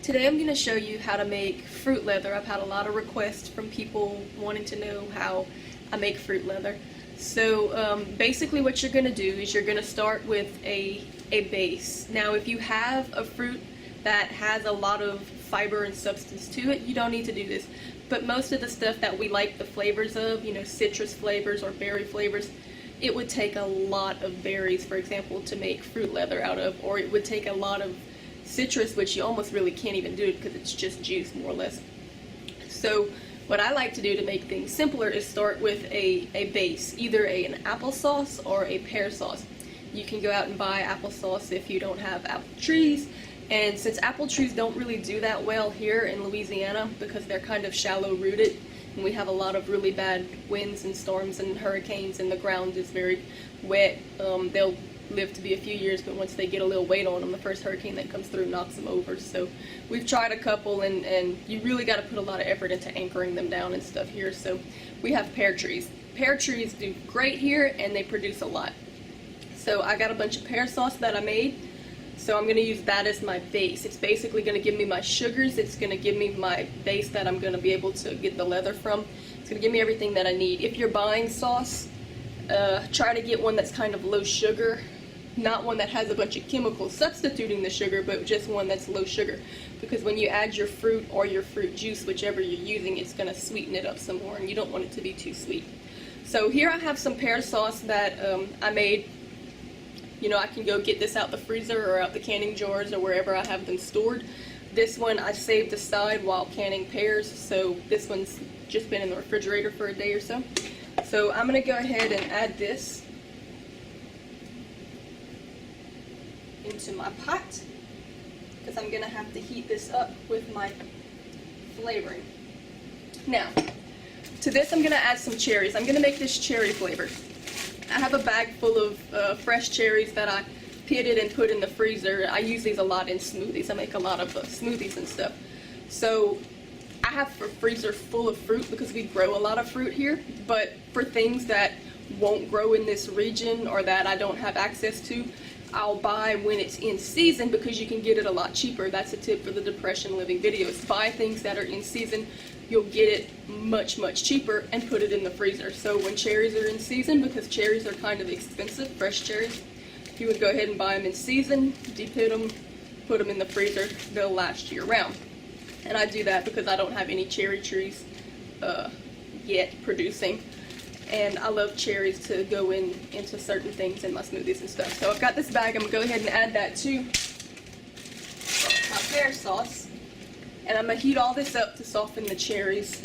Today I'm going to show you how to make fruit leather. I've had a lot of requests from people wanting to know how I make fruit leather. So basically what you're going to do is you're going to start with a base. Now if you have a fruit that has a lot of fiber and substance to it, you don't need to do this. But most of the stuff that we like the flavors of, you know, citrus flavors or berry flavors, it would take a lot of berries, for example, to make fruit leather out of, or it would take a lot of citrus, which you almost really can't even do because it's just juice, more or less. So what I like to do to make things simpler is start with a base, either an applesauce or a pear sauce. You can go out and buy applesauce if you don't have apple trees, and since apple trees don't really do that well here in Louisiana because they're kind of shallow rooted and we have a lot of really bad winds and storms and hurricanes and the ground is very wet, they'll live to be a few years, but once they get a little weight on them, the first hurricane that comes through knocks them over. So we've tried a couple, and you really got to put a lot of effort into anchoring them down and stuff here. So we have pear trees. Pear trees do great here, and they produce a lot. So I got a bunch of pear sauce that I made, so I'm going to use that as my base. It's basically going to give me my sugars. It's going to give me my base that I'm going to be able to get the leather from. It's going to give me everything that I need. If you're buying sauce, try to get one that's kind of low sugar. Not one that has a bunch of chemicals substituting the sugar, but just one that's low sugar. Because when you add your fruit or your fruit juice, whichever you're using, it's going to sweeten it up some more, and you don't want it to be too sweet. So here I have some pear sauce that I made. You know, I can go get this out the freezer or out the canning jars or wherever I have them stored. This one I saved aside while canning pears, so this one's just been in the refrigerator for a day or so. So I'm going to go ahead and add this into my pot because I'm going to have to heat this up with my flavoring. Now, to this I'm going to add some cherries. I'm going to make this cherry flavor. I have a bag full of fresh cherries that I pitted and put in the freezer. I use these a lot in smoothies. I make a lot of smoothies and stuff. So I have a freezer full of fruit because we grow a lot of fruit here, but for things that won't grow in this region or that I don't have access to, I'll buy when it's in season because you can get it a lot cheaper. That's a tip for the Depression Living videos. Buy things that are in season. You'll get it much, much cheaper and put it in the freezer. So when cherries are in season, because cherries are kind of expensive, fresh cherries, you would go ahead and buy them in season, de-pit them, put them in the freezer. They'll last year round. And I do that because I don't have any cherry trees yet producing. And I love cherries to go into certain things in my smoothies and stuff. So I've got this bag. I'm going to go ahead and add that to my pear sauce. And I'm going to heat all this up to soften the cherries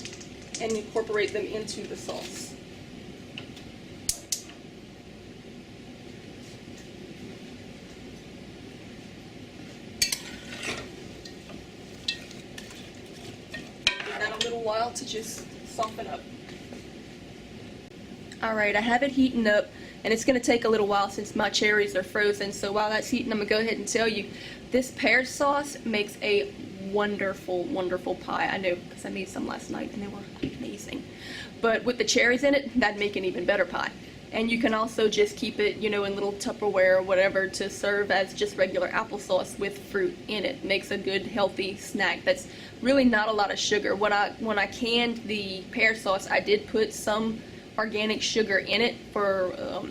and incorporate them into the sauce. Give that a little while to just soften up. Alright, I have it heating up, and it's going to take a little while since my cherries are frozen, so while that's heating, I'm going to go ahead and tell you, this pear sauce makes a wonderful, wonderful pie. I know, because I made some last night, and they were amazing. But with the cherries in it, that'd make an even better pie. And you can also just keep it, you know, in little Tupperware or whatever to serve as just regular applesauce with fruit in it. Makes a good, healthy snack that's really not a lot of sugar. When I canned the pear sauce, I did put some organic sugar in it for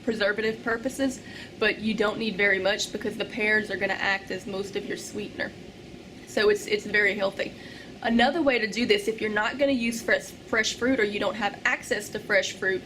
preservative purposes, but you don't need very much because the pears are going to act as most of your sweetener. So it's very healthy. Another way to do this, if you're not going to use fresh fruit or you don't have access to fresh fruit,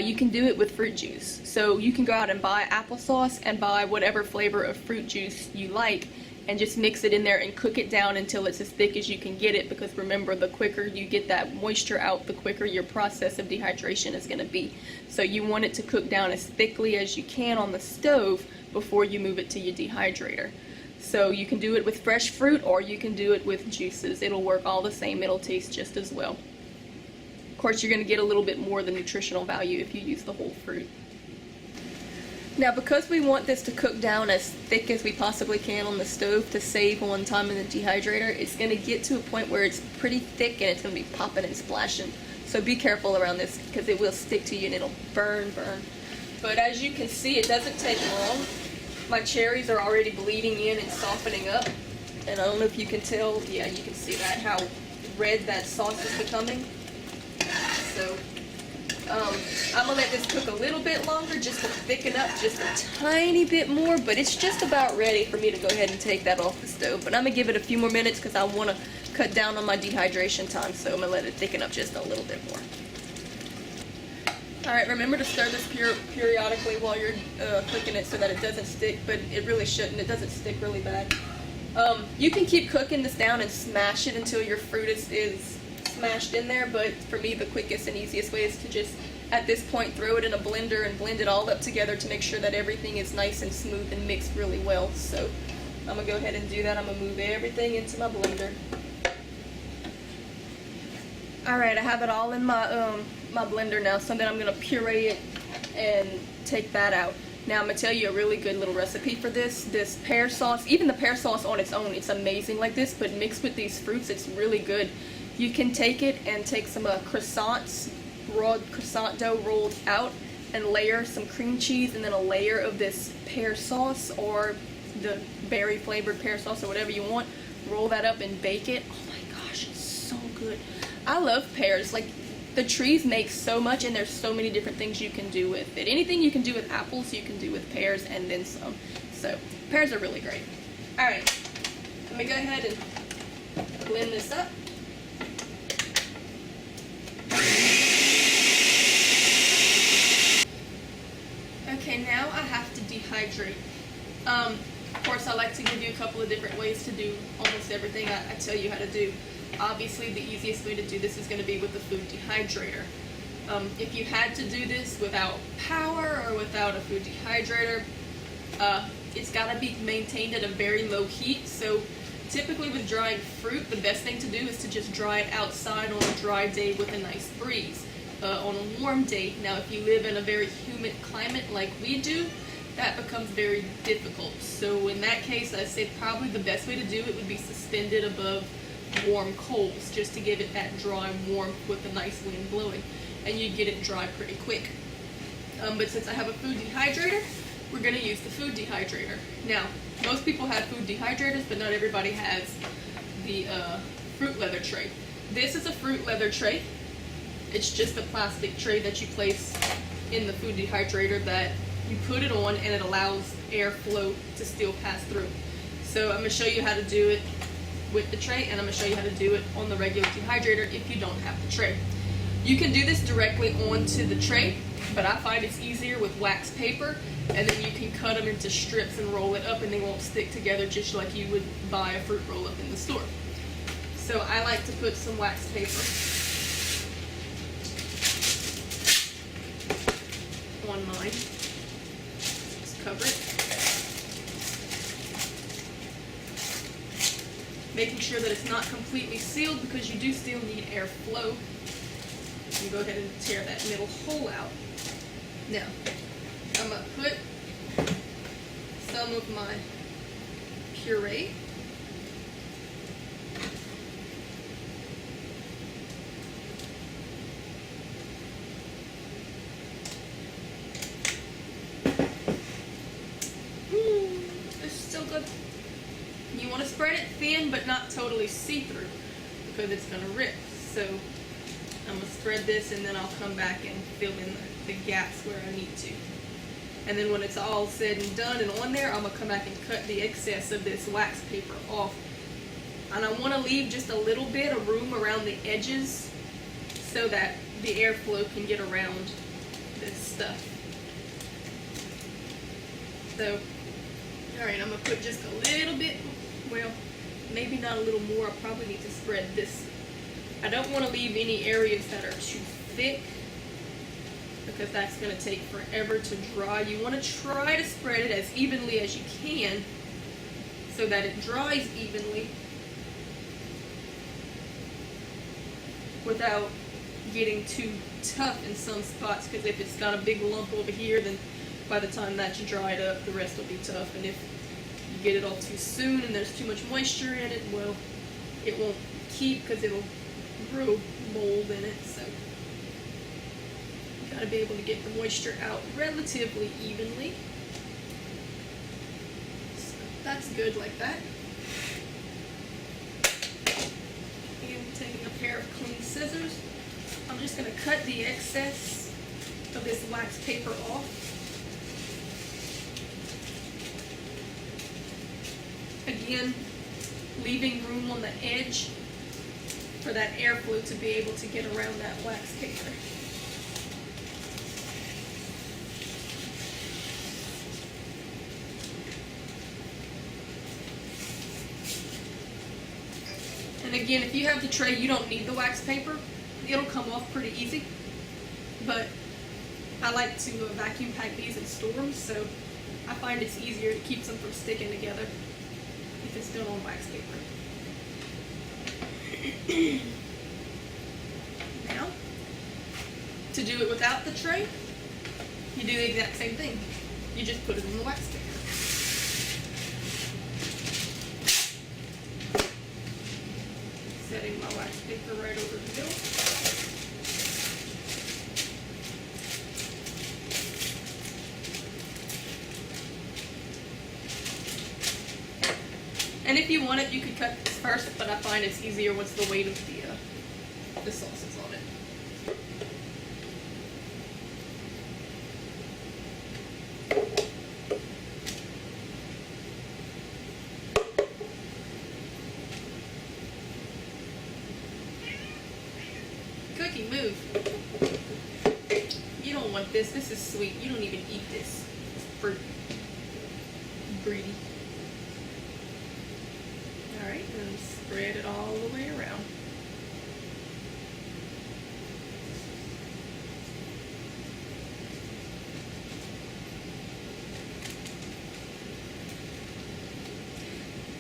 you can do it with fruit juice. So you can go out and buy applesauce and buy whatever flavor of fruit juice you like and just mix it in there and cook it down until it's as thick as you can get it, because remember, the quicker you get that moisture out, the quicker your process of dehydration is going to be. So you want it to cook down as thickly as you can on the stove before you move it to your dehydrator. So you can do it with fresh fruit or you can do it with juices. It'll work all the same. It'll taste just as well. Of course, you're going to get a little bit more of the nutritional value if you use the whole fruit. Now, because we want this to cook down as thick as we possibly can on the stove to save on time in the dehydrator, it's going to get to a point where it's pretty thick and it's going to be popping and splashing. So be careful around this because it will stick to you and it'll burn. But as you can see, it doesn't take long. My cherries are already bleeding in and softening up. And I don't know if you can tell, yeah, you can see that, how red that sauce is becoming. So I'm gonna let this cook a little bit longer just to thicken up just a tiny bit more, but it's just about ready for me to go ahead and take that off the stove. But I'm gonna give it a few more minutes because I want to cut down on my dehydration time, so I'm gonna let it thicken up just a little bit more. Alright, remember to stir this periodically while you're cooking it so that it doesn't stick, but it really shouldn't. It doesn't stick really bad. You can keep cooking this down and smash it until your fruit is smashed in there, but for me the quickest and easiest way is to just at this point throw it in a blender and blend it all up together to make sure that everything is nice and smooth and mixed really well. So I'm gonna go ahead and do that. I'm gonna move everything into my blender. Alright, I have it all in my my blender now, so then I'm gonna puree it and take that out. Now I'm gonna tell you a really good little recipe for this pear sauce. Even the pear sauce on its own, it's amazing like this, but mixed with these fruits, it's really good. You can take it and take some croissants, raw croissant dough rolled out, and layer some cream cheese and then a layer of this pear sauce or the berry flavored pear sauce or whatever you want. Roll that up and bake it. Oh my gosh, it's so good. I love pears. Like, the trees make so much, and there's so many different things you can do with it. Anything you can do with apples, you can do with pears, and then some. So, pears are really great. Alright, let me go ahead and blend this up. Okay, now I have to dehydrate. Of course, I like to give you a couple of different ways to do almost everything I tell you how to do. Obviously, the easiest way to do this is going to be with the food dehydrator. If you had to do this without power or without a food dehydrator, it's got to be maintained at a very low heat. So typically with drying fruit, the best thing to do is to just dry it outside on a dry day with a nice breeze. On a warm day, now if you live in a very humid climate like we do, that becomes very difficult. So in that case, I say probably the best way to do it would be suspended above warm coals, just to give it that dry warmth with a nice wind blowing, and you get it dry pretty quick. But since I have a food dehydrator, we're going to use the food dehydrator. Now, most people have food dehydrators, but not everybody has the fruit leather tray. This is a fruit leather tray. It's just a plastic tray that you place in the food dehydrator that you put it on, and it allows airflow to still pass through. So I'm going to show you how to do it with the tray, and I'm going to show you how to do it on the regular dehydrator if you don't have the tray. You can do this directly onto the tray, but I find it's easier with wax paper, and then you can cut them into strips and roll it up, and they won't stick together just like you would buy a fruit roll up in the store. So I like to put some wax paper on mine. Just cover it. Making sure that it's not completely sealed, because you do still need airflow. You go ahead and tear that middle hole out. Now, I'm going to put some of my puree . It's still good. You want to spread it thin, but not totally see-through, because it's going to rip. So I'm going to spread this, and then I'll come back and fill in the gaps where I need to. And then when it's all said and done and on there, I'm going to come back and cut the excess of this wax paper off. And I want to leave just a little bit of room around the edges so that the airflow can get around this stuff. So, alright, I'm going to put just a little bit, well, maybe not a little more. I probably need to spread this. I don't want to leave any areas that are too thick, because that's going to take forever to dry. You want to try to spread it as evenly as you can so that it dries evenly without getting too tough in some spots, because if it's got a big lump over here, then by the time that's dried up, the rest will be tough. And if you get it all too soon and there's too much moisture in it, well, it won't keep, because it'll grow mold in it. So you gotta be able to get the moisture out relatively evenly. So that's good like that. Taking a pair of clean scissors, I'm just going to cut the excess of this wax paper off. Again, leaving room on the edge for that airflow to be able to get around that wax paper. And again, if you have the tray, you don't need the wax paper. It'll come off pretty easy. But I like to vacuum pack these and store them, so I find it's easier. It keeps them from sticking together if it's done on wax paper. Now, to do it without the tray, you do the exact same thing. You just put it in the wax paper. Setting my wax paper right over the middle. And if you want it, you could cut this first, but I find it's easier once the weight of the sauce is on it. Cookie, move. You don't want this. This is sweet. You don't even eat this. It's fruit. Greedy. Alright, and spread it all the way around.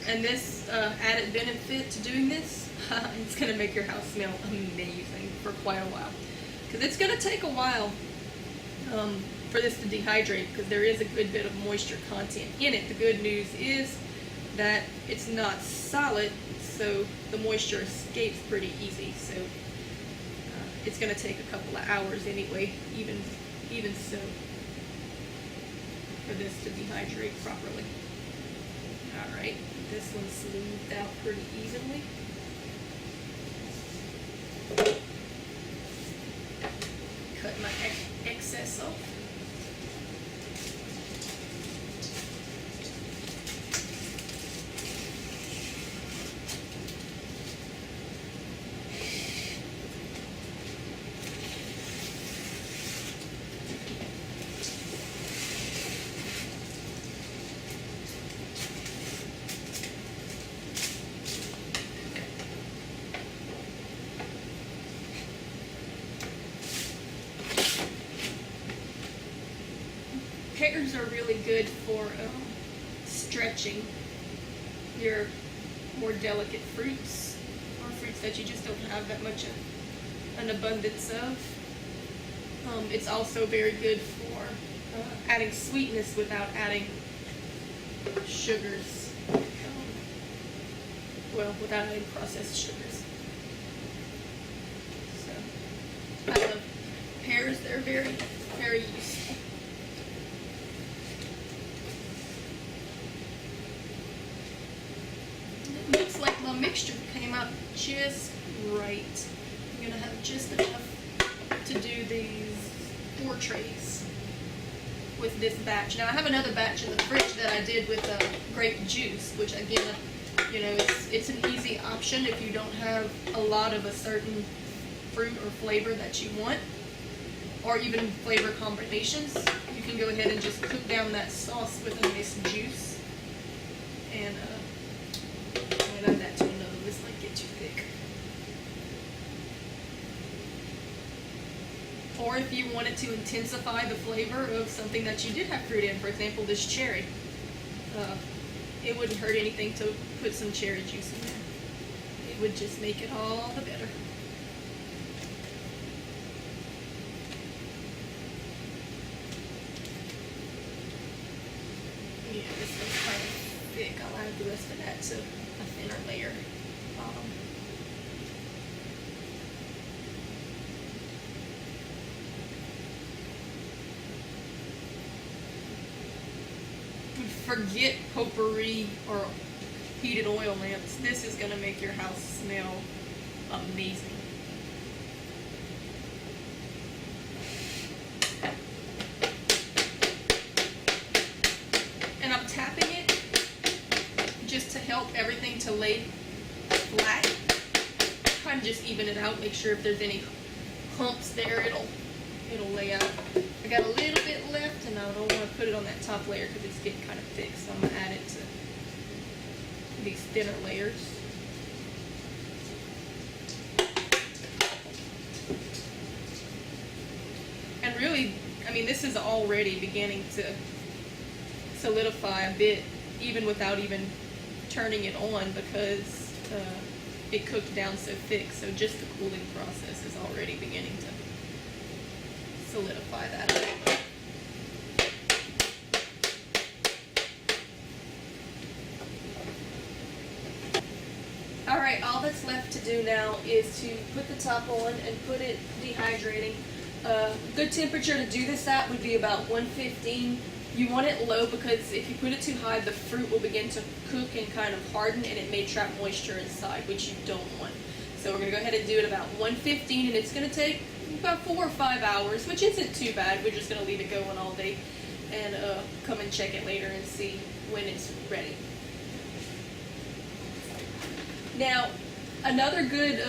And this added benefit to doing this, it's going to make your house smell amazing for quite a while. Because it's going to take a while for this to dehydrate, because there is a good bit of moisture content in it. The good news is that it's not solid, so the moisture escapes pretty easy. So it's going to take a couple of hours anyway, even so, for this to dehydrate properly. Alright, this one's smoothed out pretty evenly. Cut my excess off. Pears are really good for stretching your more delicate fruits, or fruits that you just don't have that much of an abundance of. It's also very good for adding sweetness without adding sugars. Well, without adding processed sugars. So, I love pears. They're very, very useful. Looks like my mixture came out just right. I'm gonna have just enough to do these 4 trays with this batch. Now I have another batch in the fridge that I did with grape juice, which again, you know, it's an easy option if you don't have a lot of a certain fruit or flavor that you want, or even flavor combinations. You can go ahead and just cook down that sauce with a nice juice, and I'm gonna add that to another. This might get too thick. Or if you wanted to intensify the flavor of something that you did have fruit in, for example, this cherry, it wouldn't hurt anything to put some cherry juice in there. It would just make it all the better. Yeah, this one's kind of thick. I'll add the rest of that to a thinner layer. Forget potpourri or heated oil lamps. This is going to make your house smell amazing. And I'm tapping it just to help everything to lay flat. Kind of just even it out, make sure if there's any humps there, it'll lay out. I got a little bit left, and I don't want to put it on that top layer because it's getting kind of thick, so I'm going to add it to these thinner layers. And really, I mean, this is already beginning to solidify a bit, even without even turning it on, because it cooked down so thick. So just the cooling process is already beginning to solidify that. Alright, all that's left to do now is to put the top on and put it dehydrating. Good temperature to do this at would be about 115. You want it low because if you put it too high, the fruit will begin to cook and kind of harden, and it may trap moisture inside, which you don't want. So we're going to go ahead and do it about 115, and it's going to take about 4 or 5 hours, which isn't too bad. We're just going to leave it going all day and come and check it later and see when it's ready. Now, another good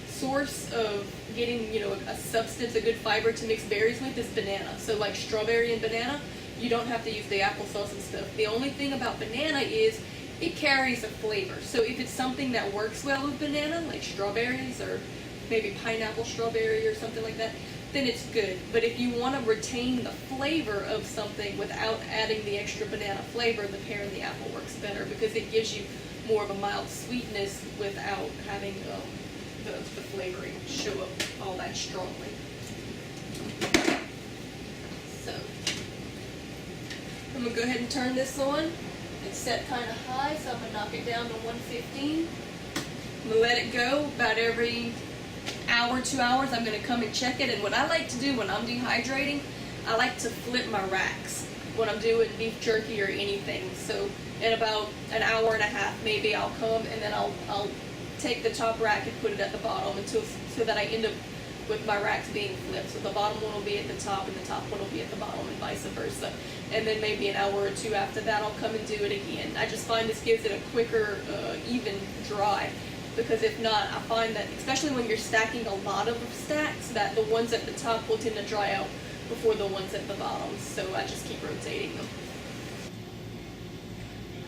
source of getting, a substance, a good fiber to mix berries with is banana. So like strawberry and banana, you don't have to use the applesauce and stuff. The only thing about banana is it carries a flavor. So if it's something that works well with banana, like strawberries or maybe pineapple strawberry or something like that, then it's good. But if you want to retain the flavor of something without adding the extra banana flavor, the pear and the apple works better because it gives you more of a mild sweetness without having the flavoring show up all that strongly. So I'm going to go ahead and turn this on. It's set kind of high, so I'm going to knock it down to 115. I'm going to let it go about every hour, 2 hours. I'm going to come and check it. And what I like to do when I'm dehydrating, I like to flip my racks when I'm doing beef jerky or anything. So in about an hour and a half, maybe I'll come and then I'll take the top rack and put it at the bottom so that I end up with my racks being flipped. So the bottom one will be at the top and the top one will be at the bottom and vice versa. And then maybe an hour or two after that, I'll come and do it again. I just find this gives it a quicker, even dry. Because if not, I find that, especially when you're stacking a lot of stacks, that the ones at the top will tend to dry out before the ones at the bottom. So I just keep rotating them.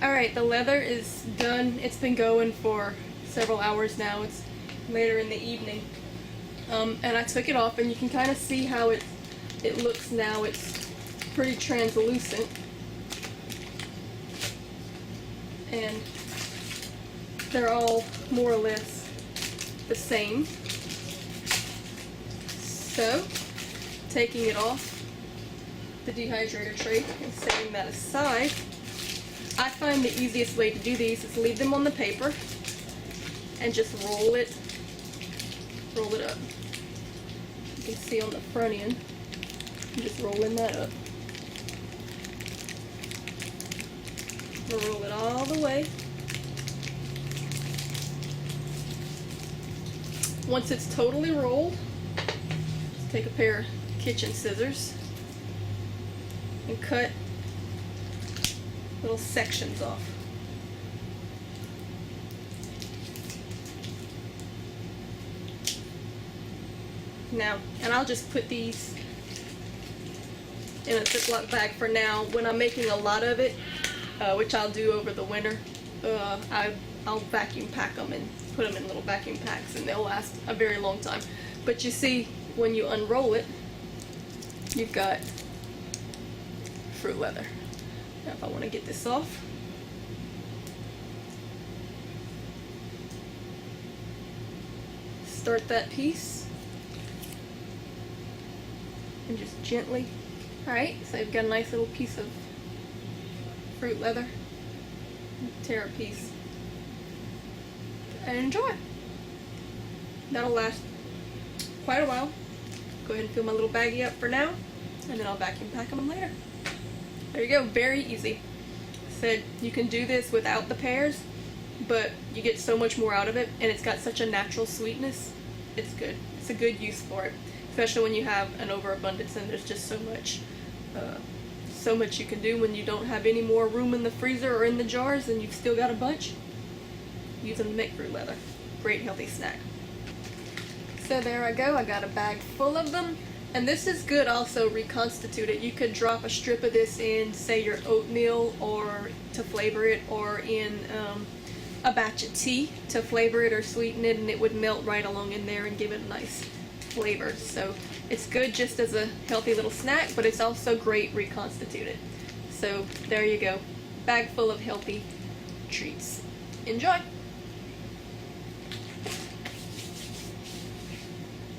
Alright, the leather is done. It's been going for several hours now. It's later in the evening. And I took it off, and you can kind of see how it looks now. It's pretty translucent. And they're all more or less the same. So, taking it off the dehydrator tray and setting that aside, I find the easiest way to do these is leave them on the paper and just roll it up. You can see on the front end, I'm just rolling that up. I'm gonna roll it all the way. Once it's totally rolled, just take a pair of kitchen scissors and cut little sections off. Now, and I'll just put these in a Ziploc bag for now. When I'm making a lot of it, which I'll do over the winter, I'll vacuum pack them and put them in little vacuum packs, and they'll last a very long time. But you see, when you unroll it, you've got fruit leather. Now if I want to get this off, start that piece and just gently. Alright, so I've got a nice little piece of fruit leather. Tear a piece and enjoy. That'll last quite a while. Go ahead and fill my little baggie up for now, and then I'll vacuum pack them later. There you go, very easy. Said you can do this without the pears, but you get so much more out of it, and it's got such a natural sweetness. It's good. It's a good use for it, especially when you have an overabundance and there's just so much you can do when you don't have any more room in the freezer or in the jars and you've still got a bunch. Use them to make fruit leather. Great healthy snack. So there I go. I got a bag full of them. And this is good also reconstituted. You could drop a strip of this in, say, your oatmeal or to flavor it, or in a batch of tea to flavor it or sweeten it, and it would melt right along in there and give it a nice flavor. So it's good just as a healthy little snack, but it's also great reconstituted. So there you go. Bag full of healthy treats. Enjoy!